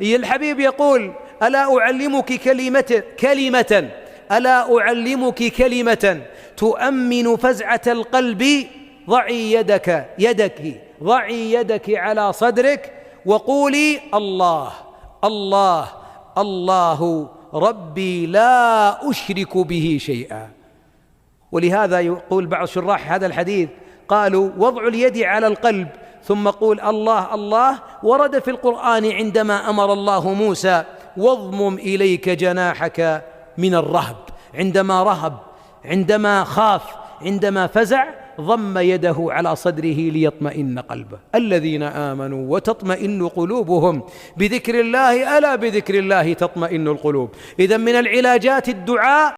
الحبيب يقول: ألا أعلمك كلمة ألا أعلمك كلمة تؤمن فزعة القلب؟ ضعي يدك على صدرك وقولي: الله الله الله ربي لا أشرك به شيئا. ولهذا يقول بعض شراح هذا الحديث، قالوا: وضع اليد على القلب ثم قول الله الله ورد في القرآن عندما أمر الله موسى: واضمم إليك جناحك من الرهب. عندما رهب، عندما خاف، عندما فزع، ضم يده على صدره ليطمئن قلبه. الذين آمنوا وتطمئن قلوبهم بذكر الله، ألا بذكر الله تطمئن القلوب. إذن من العلاجات الدعاء.